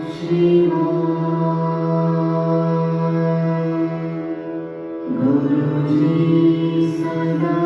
Shivaji Sada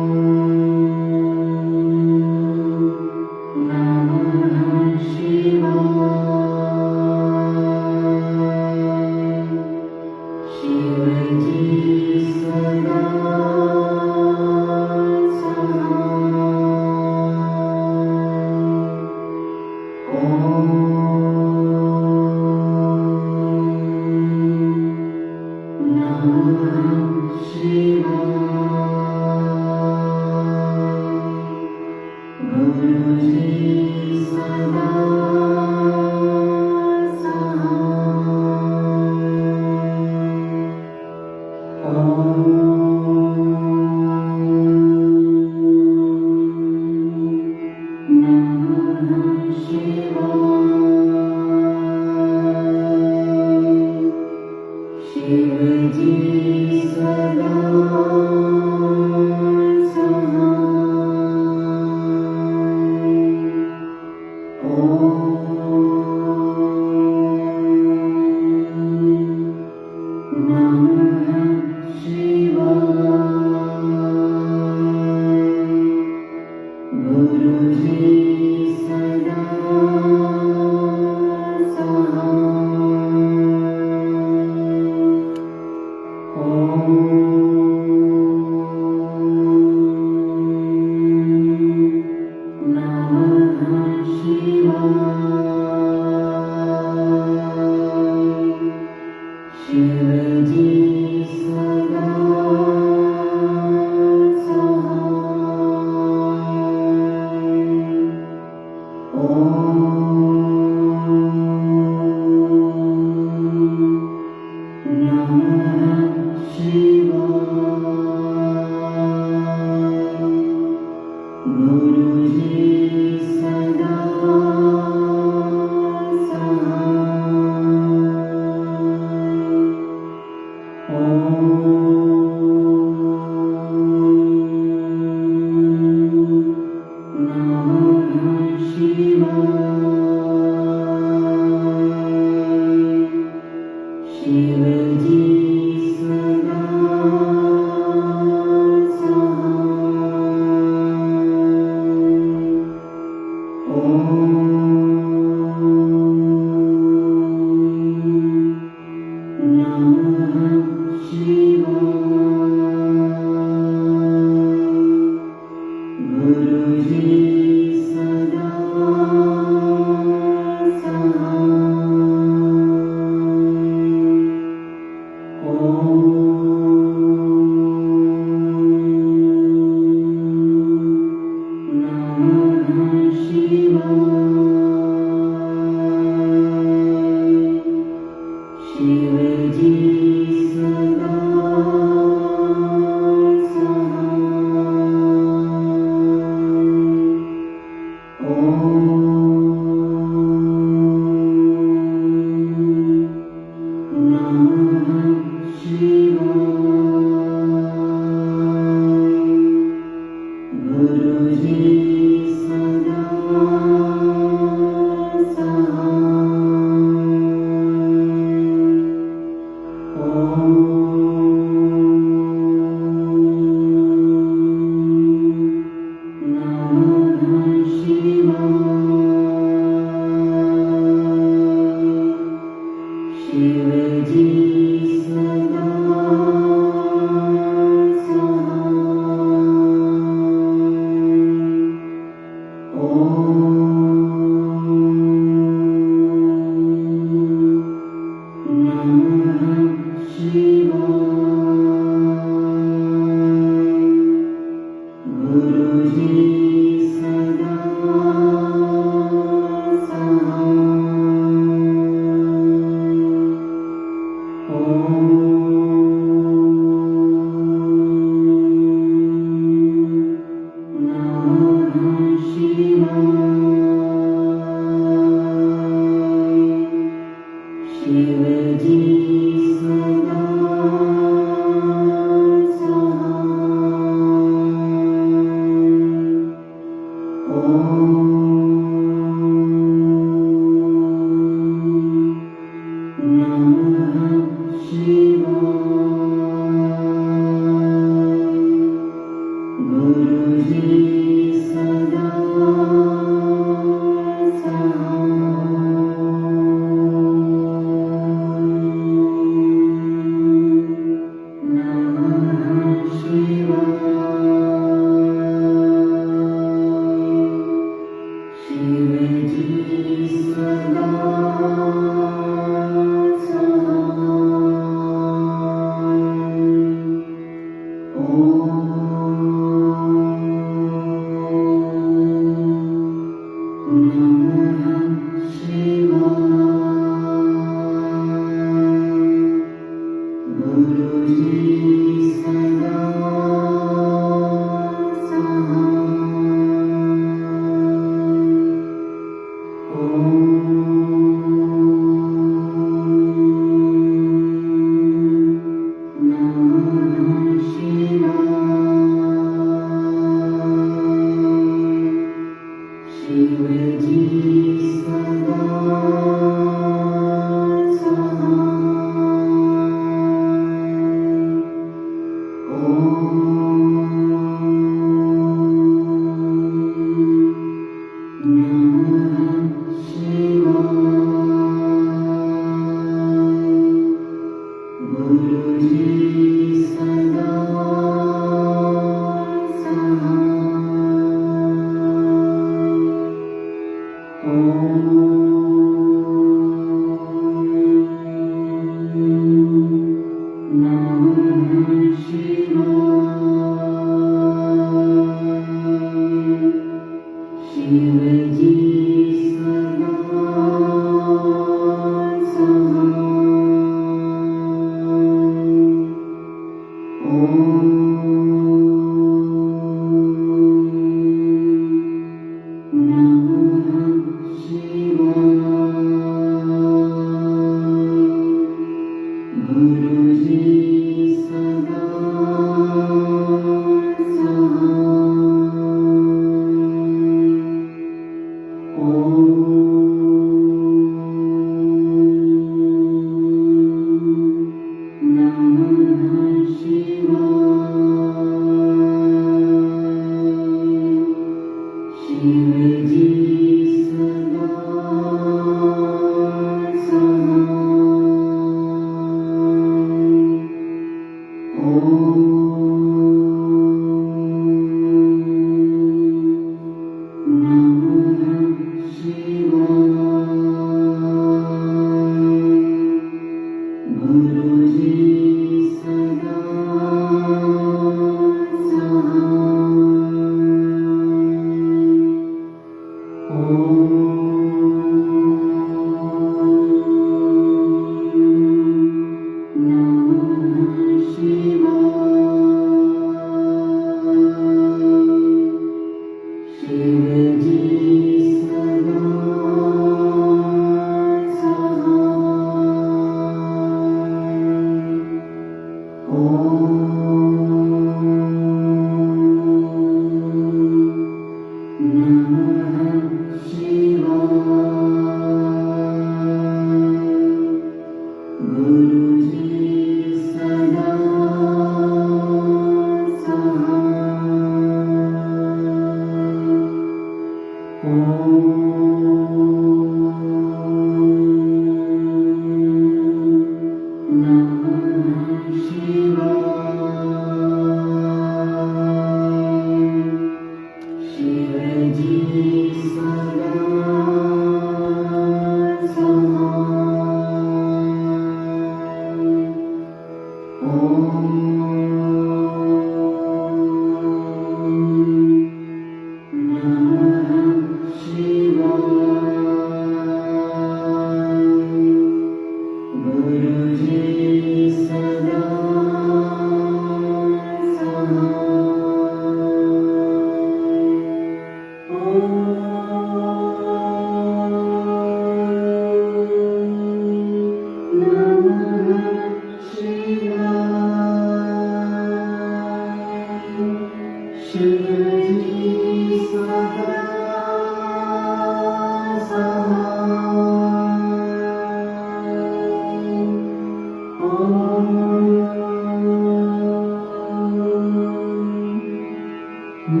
Shivji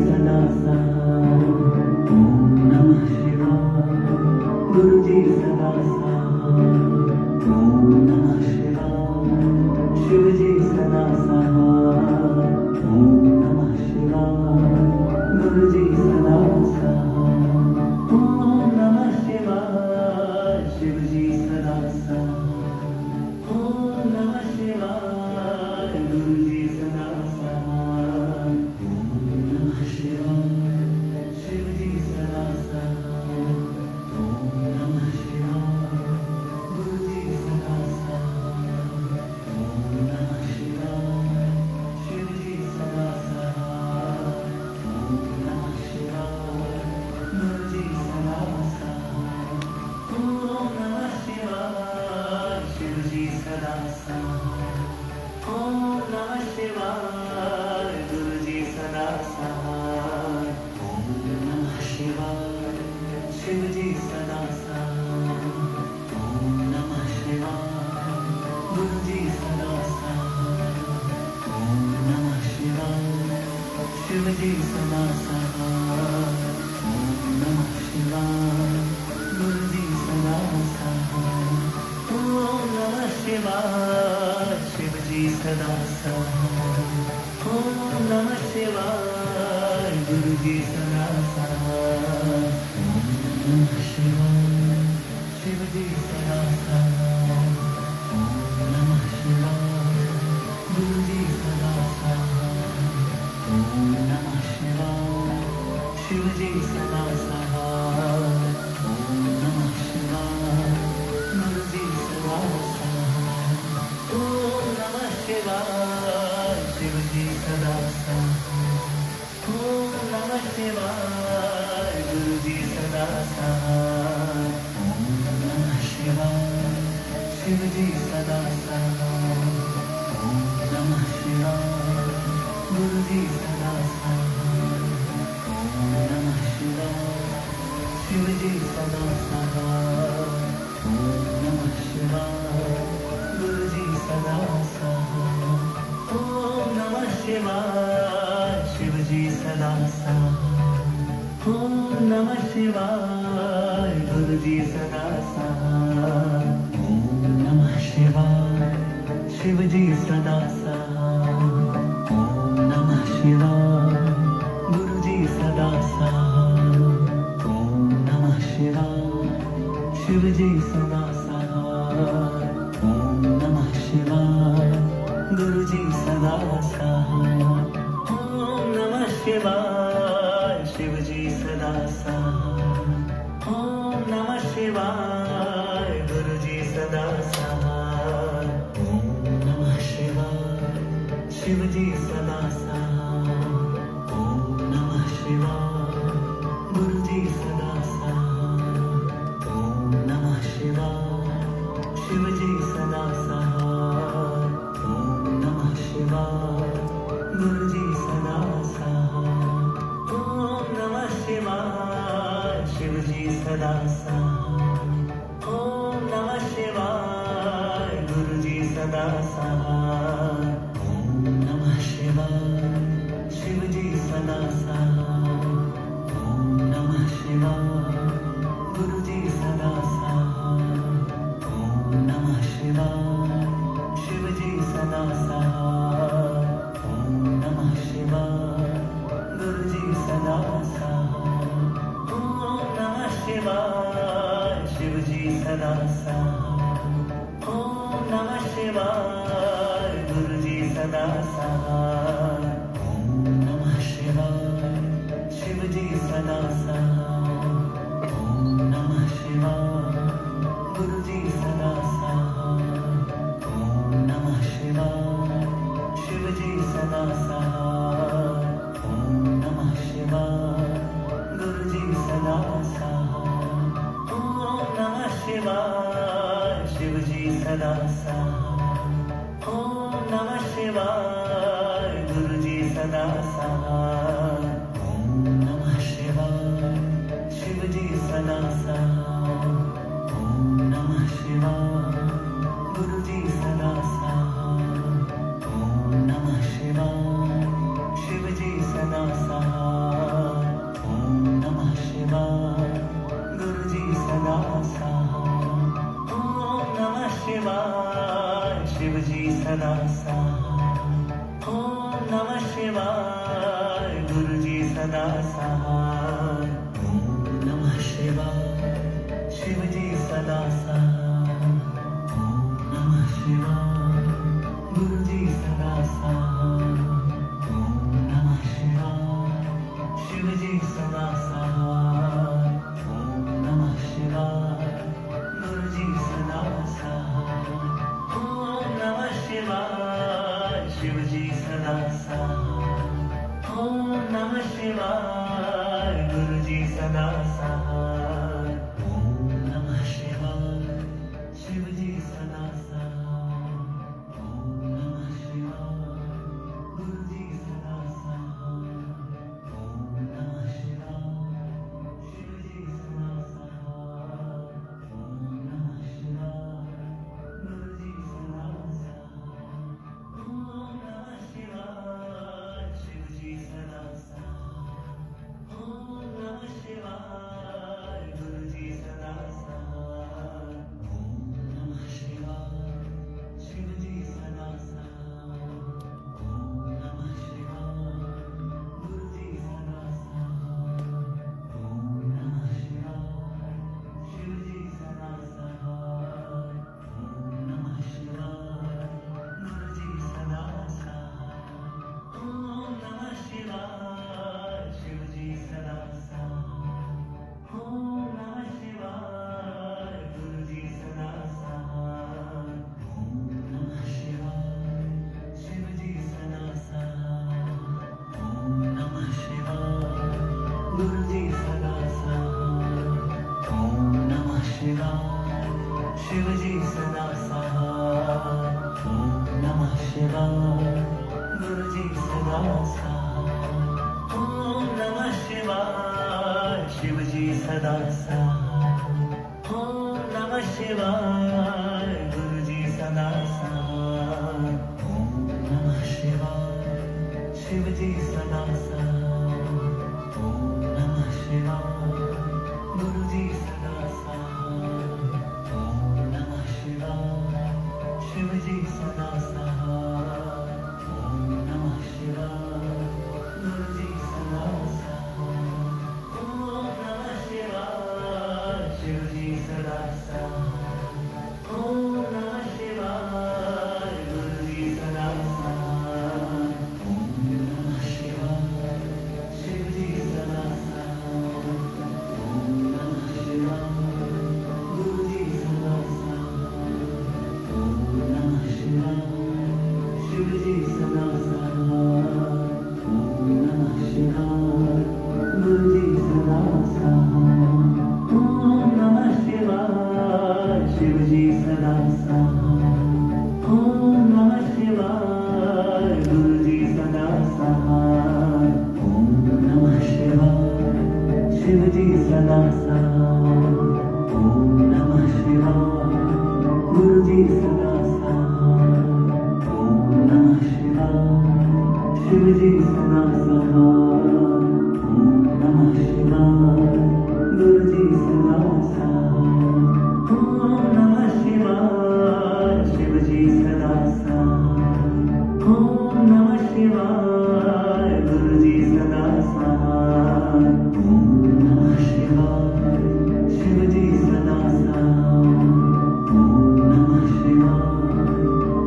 सदा साथ, ओम नमः शिवाय। गुरुजी सदा साथ, ओम नमः शिवाय। शिवजी सदा साथ, ओम नमः शिवाय। गुरुजी सदा साथ, ओम नमः शिवाय। शिवजी सदा साथ, ओम नमः शिवाय। गुरुजी सदा साथ, ओम नमः शिवाय। शिवजी सदा साथ, ओम नमः शिवाय। गुरुजी सदा साथ, ओम नमः शिवाय। शिवजी सदा साथ, ओम नमः शिवाय। गुरुजी सदा साथ, ओम नमः शिवाय। शिवजी सदा साथ, ओम नमः शिवाय। गुरुजी सदा साथ, ओम नमः शिवाय। शिवजी सदा साथ, ओम नमः शिवाय। गुरुजी सदा साथ, ओम नमः शिवाय। शिवजी सदा साथ, ओम नमः शिवाय। गुरुजी सदा साथ, ओम नमः शिवाय। शिवजी सदा साथ, ओम नमः शिवाय। गुरुजी सदा साथ, ओम नमः शिवाय। शिवजी सदा साथ, ओम नमः शिवाय। गुरुजी सदा साथ, ओम नमः शिवाय। शिवजी सदा साथ, ओम नमः शिवाय। गुरुजी सदा साथ, ओम नमः शिवाय। शिवजी सदा साथ, ओम नमः शिवाय। गुरुजी सदा साथ, ओम नमः शिवाय। शिवजी सदा साथ, ओम नमः शिवाय। गुरुजी सदा साथ, ओम नमः शिवाय। शिवजी सदा साथ, ओम नमः शिवाय। गुरुजी सदा साथ, ओम नमः शिवाय। शिवजी सदा साथ, ओम नमः शिवाय। गुरुजी सदा साथ, ओम नमः शिवाय। शिवजी सदा साथ, ओम नमः शिवाय। गुरुजी सदा साथ, ओम नमः शिवाय। शिवजी सदा साथ, ओम नमः शिवाय। गुरुजी सदा साथ, ओम नमः शिवाय। शिवजी सदा साथ, ओम नमः शिवाय। गुरुजी सदा साथ, ओम नमः शिवाय। शिवजी सदा साथ, ओम नमः शिवाय। गुरुजी सदा साथ, ओम नमः शिवाय। शिवजी सदा साथ, ओम नमः शिवाय। गुरुजी सदा साथ, ओम नमः शिवाय। शिवजी सदा साथ, ओम नमः शिवाय। गुरुजी सदा साथ, ओम नमः शिवाय। शिवजी सदा साथ, ओम नमः शिवाय। गुरुजी सदा साथ, ओम नमः शिवाय। शिवजी सदा साथ, ओम नमः शिवाय। गुरुजी सदा साथ, ओम नमः शिवाय। शिवजी सदा साथ, ओम नमः शिवाय। गुरुजी सदा साथ, ओम नमः शिवाय। शिवजी सदा साथ, ओम नमः शिवाय। गुरुजी सदा साथ, ओम नमः शिवाय। शिवजी सदा साथ, ओम नमः शिवाय। गुरुजी सदा साथ, ओम नमः शिवाय। शिवजी सदा साथ, ओम शिवाय गुरुजी सदा सहाय ओम नमः शिवाय शिवजी सदा सहाय ओम नमः शिवाय गुरुजी सदा सहाय ओम नमः शिवाय शिवजी सदा सहाय ओम नमः शिवाय गुरुजी सदा सहाय ओम नमः शिवाय शिवजी सदा सहाय ओम नमः शिवाय गुरुजी सदा सहाय ओम नमः शिवाय शिवजी सदा सहाय ओम नमः शिवाय गुरुजी सदा सहाय ओम नमः शिवाय शिवजी सदा सहाय ओम नमः शिवाय गुरुजी सदा सहाय ओम नमः शिवाय शिवजी सदा सहाय ओम नमः शिवाय गुरुजी सदा सहाय ओम नमः शिवाय शिवजी सदा सहाय ओम नमः शिवाय गुरुजी सदा सहाय ओम नमः शिवाय शिवजी सदा सहाय ओम नमः शिवाय गुरुजी सदा सहाय ओम नमः शिवाय शिवजी सदा सहाय ओम नमः शिवाय गुरुजी सदा सहाय ओम नमः शिवाय शिवजी सदा सहाय ओम नमः शिवाय गुरुजी सदा सहाय ओम नमः शिवाय शिवजी सदा सहाय ओम नमः शिवाय गुरुजी सदा सहाय ओम नमः शिवाय शिवजी सदा सहाय ओम नमः शिवाय गुरुजी सदा सहाय ओम नमः शिवाय शिवजी सदा सहाय ओम नमः शिवाय गुरुजी सदा सहाय ओम नमः शिवाय शिवजी सदा सहाय ओम नमः शिवाय गुरुजी सदा सहाय ओम नमः शिवाय शिवजी सदा सहाय ओम नमः शिवाय गुरुजी सदा सहाय ओम नमः शिवाय शिवजी सदा सहाय ओम नमः शिवाय गुरुजी सदा सहाय ओम नमः शिवाय शिवजी सदा सहाय ओम नमः शिवाय गुरुजी सदा सहाय ओम नमः शिवाय शिवजी सदा सहाय ओम नमः शिवाय गुरुजी सदा सहाय ओम नमः शिवाय शिवजी सदा सहाय ओम नमः शिवाय गुरुजी सदा सहाय ओम नमः शिवाय शिवजी सदा सहाय ओम नमः शिवाय गुरुजी सदा सहाय ओम नमः शिवाय शिवजी सदा सहाय ओम नमः शिवाय गुरुजी सदा सहाय ओम नमः शिवाय शिवजी सदा सहाय ओम नमः शिवाय गुरुजी सदा सहाय ओम नमः शिवाय शिवजी सदा सहाय ओम नमः शिवाय गुरुजी सदा सहाय ओम नमः शिवाय शिवजी सदा सहाय ओम नमः शिवाय गुरुजी सदा सहाय ओम नमः शिवाय शिवजी सदा सहाय ओम नमः शिवाय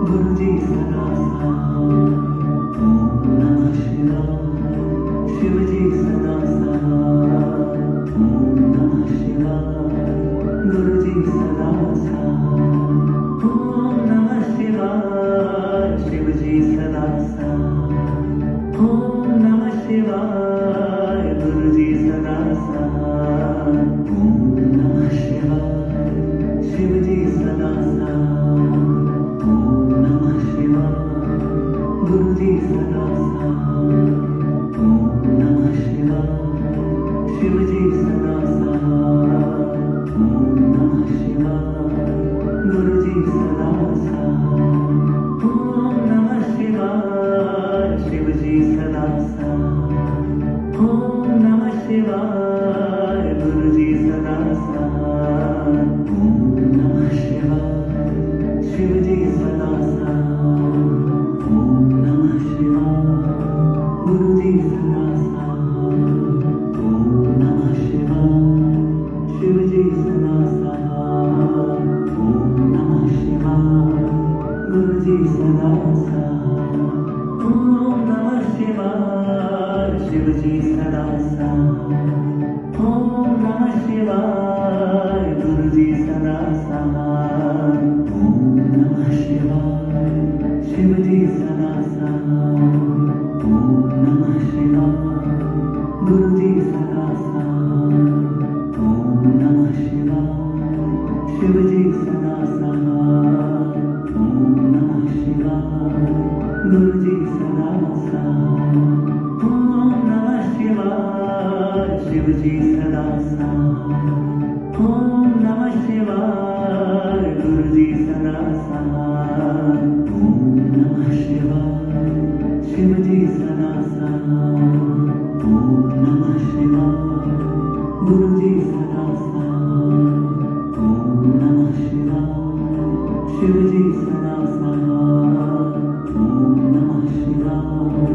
गुरुजी सदा सहाय ओम नमः शिवाय शिवजी सदा सहाय ओम नमः शिवाय गुरुजी सदा सहाय ओम नमः शिवाय शिवजी सदा सहाय ओम नमः शिवाय गुरुजी सदा सहाय ओम नमः शिवाय शिवजी सदा सहाय ओम नमः शिवाय गुरुजी सदा सहाय ओम नमः शिवाय शिवजी सदा सहाय ओम नमः शिवाय गुरुजी सदा सहाय ओम नमः शिवाय शिवजी सदा सहाय ओम नमः शिवाय गुरुजी सदा सहाय ओम नमः शिवाय शिवजी सदा सहाय ओम नमः शिवाय गुरुजी सदा सहाय ओम नमः शिवाय शिवजी सदा सहाय ओम नमः शिवाय गुरुजी सदा सहाय ओम नमः शिवाय शिवजी सदा सहाय ओम नमः शिवाय गुरुजी सदा सहाय ओम नमः शिवाय शिवजी सदा सहाय ओम नमः शिवाय गुरुजी सदा सहाय ओम नमः शिवाय शिवजी सदा सहाय ओम नमः शिवाय गुरुजी सदा सहाय ओम नमः शिवाय शिवजी सदा सहाय ओम नमः शिवाय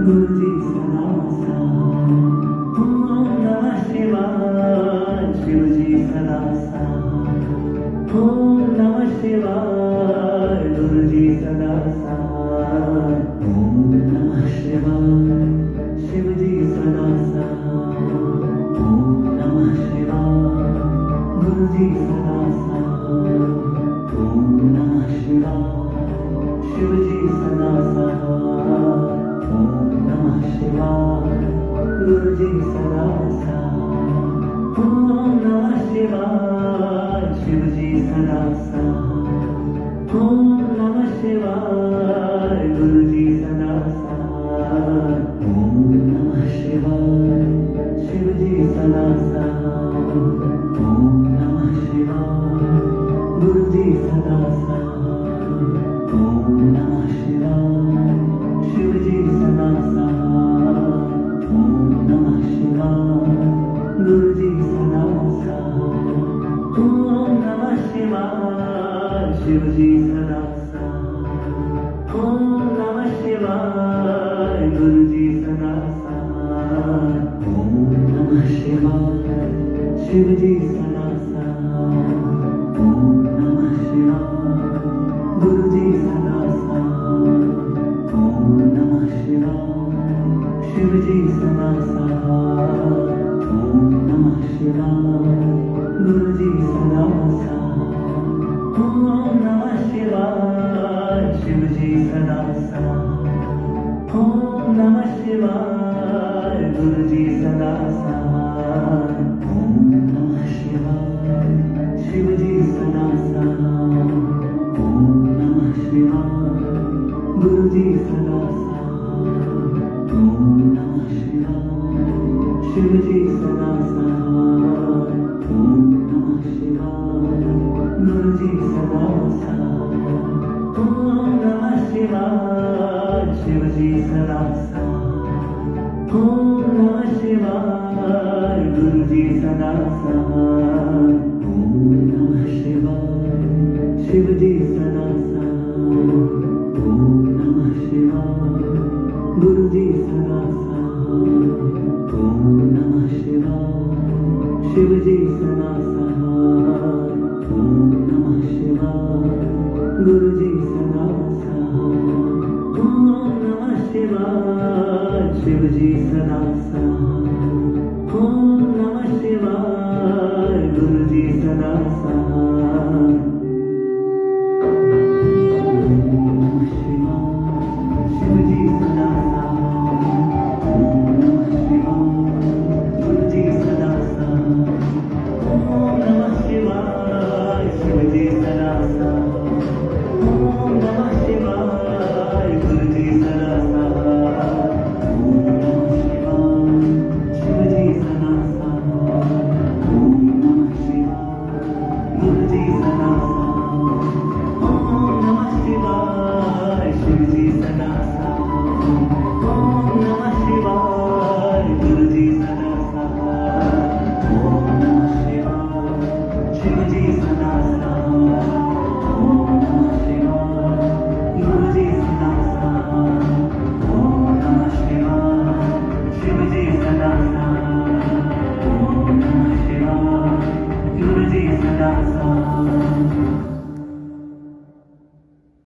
गुरुजी सदा सहाय ओम नमः शिवाय शिवजी सदा सहाय ओम नमः शिवाय गुरुजी सदा सहाय ओम नमः शिवाय शिवजी सदा सहाय ओम नमः शिवाय गुरुजी सदा सहाय ओम नमः शिवाय शिवजी सदा सहाय ओम नमः शिवाय गुरुजी सदा सहाय ओम नमः शिवाय शिवजी सदा सहाय ओम नमः शिवाय गुरुजी सदा सहाय ओम नमः शिवाय शिवजी सदा सहाय ओम नमः शिवाय गुरुजी सदा सहाय ओम नमः शिवाय शिवजी सदा सहाय ओम नमः शिवाय गुरुजी सदा सहाय ओम नमः शिवाय शिवजी सदा सहाय ओम नमः शिवाय गुरुजी सदा सहाय ओम नमः शिवाय शिवजी सदा सहाय ओम नमः शिवाय गुरुजी सदा सहाय ओम नमः शिवाय शिवजी सदा सहाय ओम नमः शिवाय गुरुजी सदा सहाय ओम नमः शिवाय शिवजी सदा सहाय ओम नमः शिवाय गुरुजी सदा सहाय ओम नमः शिवाय शिवजी सदा सहाय ओम नमः शिवाय गुरुजी सदा सहाय ओम नमः शिवाय शिवजी सदा सहाय ओम नमः शिवाय गुरुजी सदा सहाय ओम नमः शिवाय शिवजी सदा सहाय ओम नमः शिवाय गुरुजी सदा सहाय ओम नमः शिवाय शिवजी सदा सहाय ओम नमः शिवाय गुरुजी सदा सहाय ओम नमः शिवाय शिवजी सदा सहाय ओम नमः शिवाय गुरुजी सदा सहाय ओम नमः शिवाय शिवजी सदा सहाय